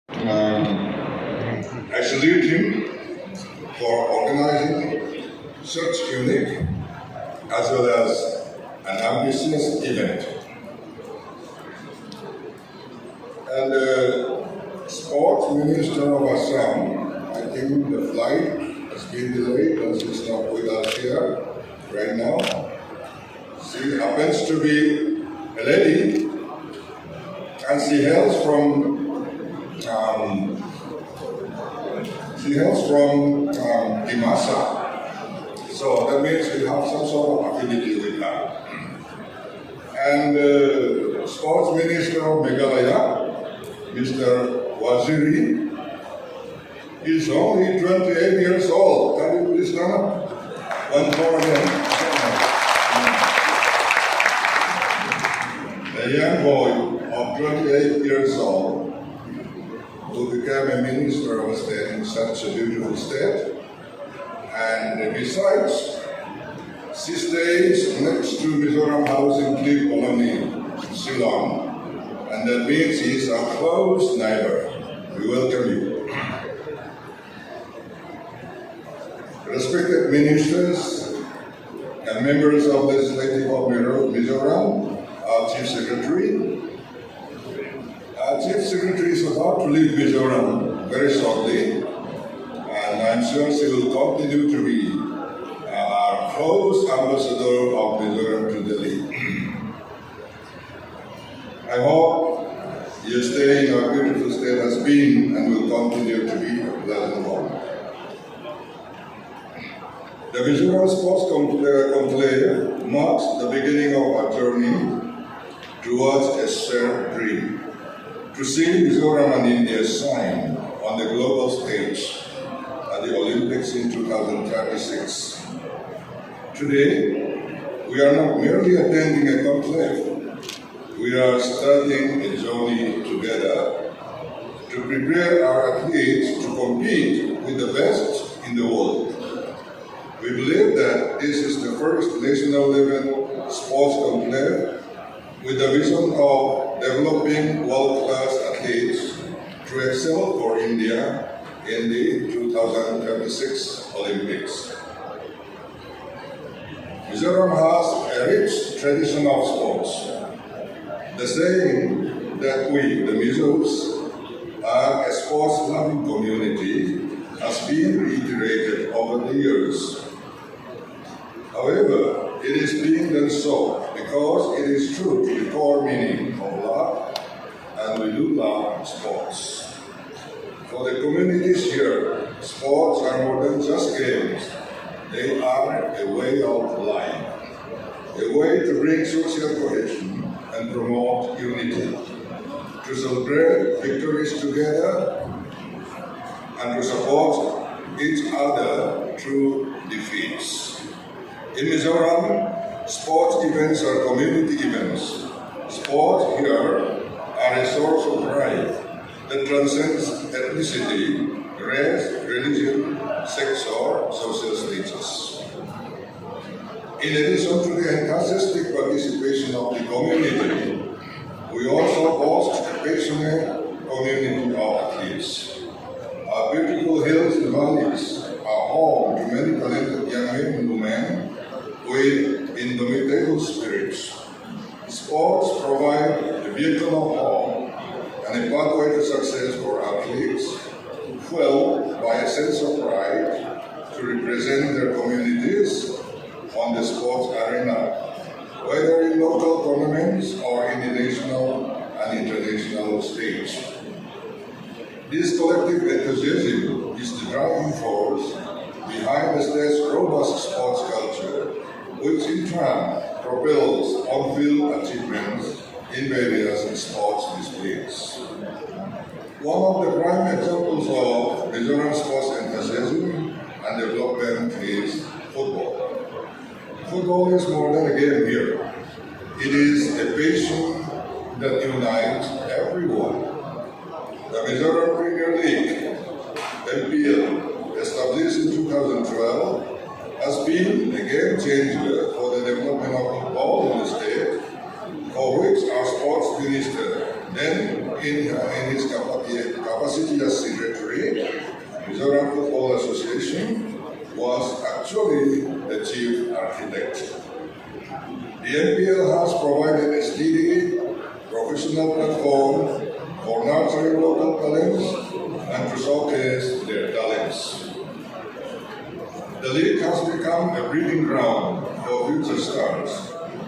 I salute him for organizing such unique as well as an ambitious event. And the sports minister of Assam, I think the flight has been delayed and she's not with us here right now. She happens to be a lady and she hails from Himasa. So that means we have some sort of affinity with her. And the sports minister of Meghalaya, Mr. Waziri, is only 28 years old. Can you please stand up? Once more again. A young boy of 28 years old who became a minister of state in such a beautiful state. And besides, she stays next to Mizoram House in Cliff Colony, Ceylon, and that means he is our close neighbor. We welcome you. Respected ministers and members of the Legislative of Mizoram, our Chief Secretary. Our Chief Secretary is about to leave Mizoram very shortly, and I'm sure she will continue to be our close ambassador of Mizoram to Delhi. I hope your stay in our beautiful state has been and will continue to be a pleasant one. The Mizoram Sports Conclave marks the beginning of our journey towards a shared dream, to see Mizoram and India shine on the global stage at the Olympics in 2036. Today, we are not merely attending a conclave, we are starting a journey together to prepare our athletes to compete with the best in the world. We believe that this is the first national level sports conclave with the vision of developing world-class athletes to excel for India in the 2036 Olympics. Mizoram has a rich tradition of sports. The saying that we, the Mizos, are a sports-loving community has been reiterated over the years. However, it is being done so because it is true to the core meaning of love, and we do love sports. For the communities here, sports are more than just games. They are a way of life, a way to bring social cohesion and promote unity, to celebrate victories together, and to support each other through defeats. In Mizoram, sports events are community events. Sports here are a source of pride that transcends ethnicity, race, religion, sex, or social status. In addition to the enthusiastic participation of the community, we also host a passionate community of athletes. Our beautiful hills and valleys are home to many talented young men and women with indomitable spirits. Sports provide a vehicle of hope and a pathway to success for athletes, fueled by a sense of pride to represent their communities on the sports arena, whether in local tournaments or in the national and international stage. This collective enthusiasm is the driving force behind the state's robust sports culture, which in turn propels on-field achievements in various sports displays. One of the prime examples of Mizoram sports enthusiasm and development is football. Football is more than a game here. It is a passion that unites everyone. The Mizoram Premier League, MPL, established in 2012, has been a game changer for the development of football in the state, for which our sports minister, then in his capacity was actually the chief architect. The NPL has provided a steady, professional platform for nurturing local talents and to showcase their talents. The league has become a breeding ground for future stars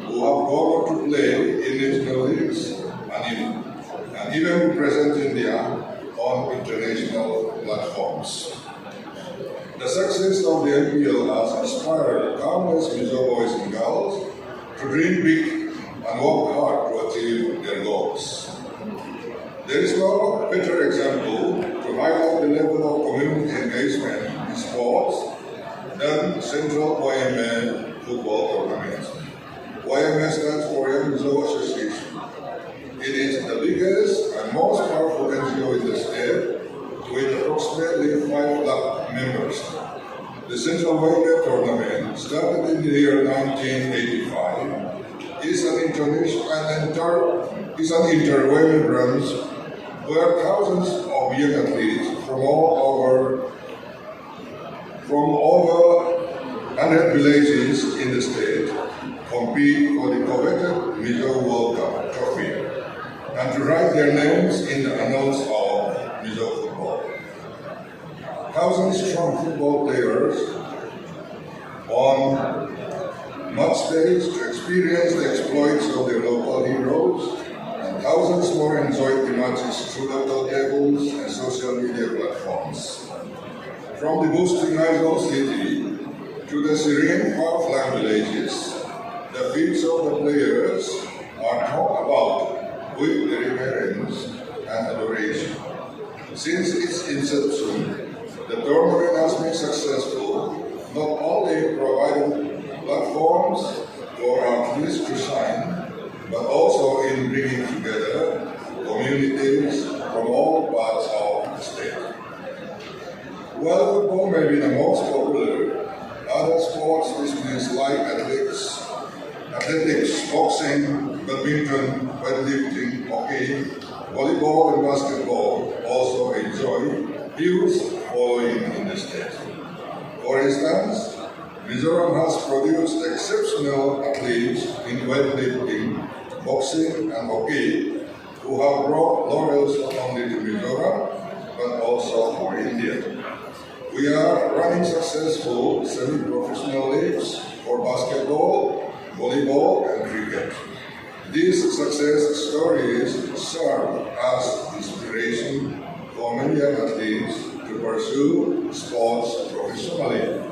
who have gone on to play in national leagues and even represent India on international platforms. The success of the NPL has inspired countless Mizo boys and girls to dream big and work hard to achieve their goals. There is no better example to highlight the level of community engagement in sports than Central YMA football tournament. YMA stands for Young Mizo Association. It is the biggest and most powerful NGO in the state with approximately 5 lakh members. The Central YMA tournament, started in the year 1985, is an inter-YMA branch where thousands of young athletes from over 100 villages in the state compete for the coveted Mizo World Cup trophy and to write their names in the annals of Mizo football. Thousands strong football players on match days to experience the exploits of their local heroes, and thousands more enjoyed the matches through local tables and social media platforms. From the boosting Mizo city to the serene far-flung villages, the feats of the players are talked about with reverence and adoration. Since its inception, the tournament has been successful, not only providing platforms for athletes to shine, but also in bringing together communities from all parts of the state. While football may be the most popular, other sports disciplines like athletics, boxing, badminton, weightlifting, hockey, volleyball, and basketball also enjoy huge following in the state. For instance, Mizoram has produced exceptional athletes in weightlifting, boxing, and hockey who have brought laurels not only to Mizoram but also for India. We are running successful semi-professional leagues for basketball, volleyball, and cricket. These success stories serve as inspiration for many young athletes to pursue sports professionally.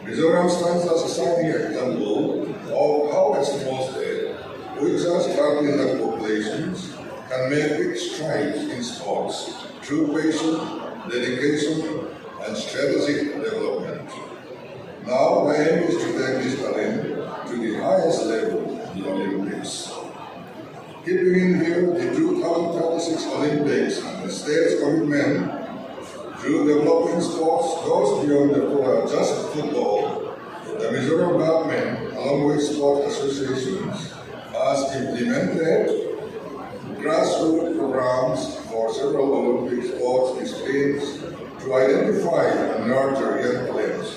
Mizoram stands as a shining example of how a small state with such hardly lakh populations can make big strides in sports through passion, dedication, and strategic development. Now the aim is to take this talent to the highest level, the Olympics. Keeping in view the 2036 Olympics and the state's commitment to developing sports goes beyond just football, the Mizoram government, along with sports associations, has implemented grassroots programs for several Olympic sports disciplines to identify and nurture young players.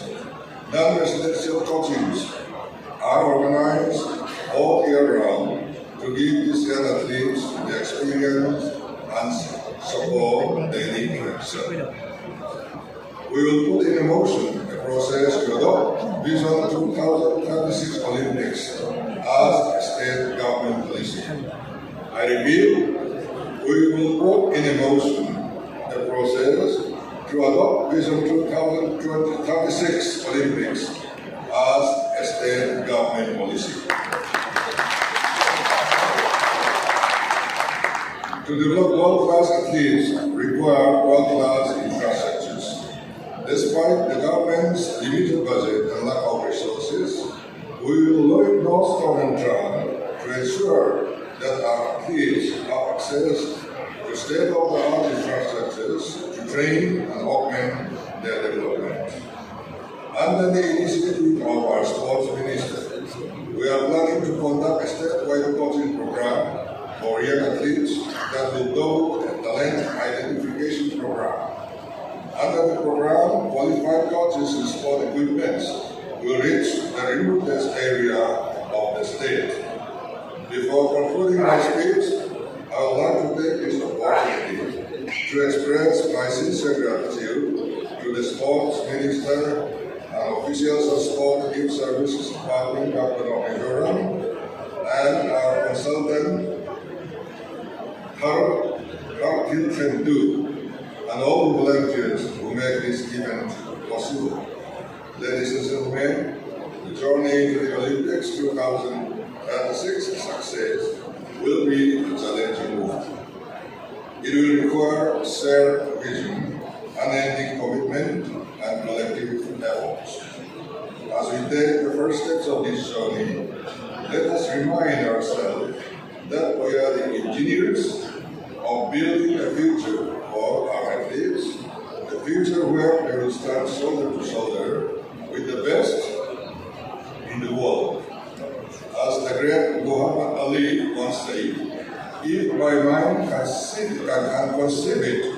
Non-residential coachings are organized all year round to give these young athletes the experience and support they need to excel. We will put in motion a process to adopt Vision 2036 Olympics as a state government policy. I repeat, we will put in motion a process to adopt Vision 2036 Olympics as a state government policy. To develop world-class athletes require world-class infrastructures. Despite the government's limited budget and lack of resources, we will leave no stone unturned to ensure that our athletes have access to state-of-the-art infrastructures to train and augment their development. Under the initiative of our sports minister, we are planning to conduct a statewide coaching program for young athletes that will double a talent identification program. Under the program, qualified coaches in sport equipment will reach the remotest area of the state. Before concluding my speech, I would like to take this opportunity to express my sincere gratitude to the sports minister and officials of Sport Youth Services Department, Dawhkan of Mizoram, and our consultant, Tute, and all the volunteers who make this event possible. Ladies and gentlemen, the journey to the Olympics 2036 success will be a challenging one. It will require shared vision, unending commitment, and collective efforts. As we take the first steps of this journey, let us remind ourselves that we are the engineers of building a future for our athletes, a future where they will stand shoulder to shoulder with the best in the world. As the great Muhammad Ali once said, if my mind can conceive it,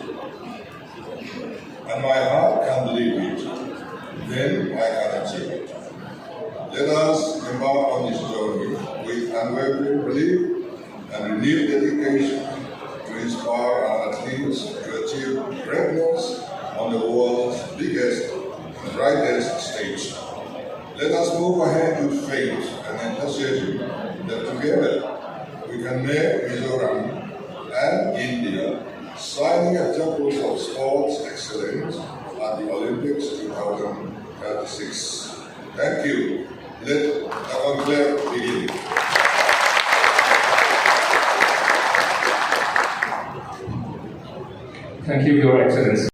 and my heart can believe it, then I can achieve it. Let us embark on this journey with unwavering belief and renewed dedication to inspire our athletes to achieve greatness on the world's biggest and brightest stage. Let us move ahead with faith and enthusiasm that together we can make Mizoram and India shining examples of sports excellence at the Olympics 2036. Thank you. Let the conclave begin. Thank you, Your Excellency.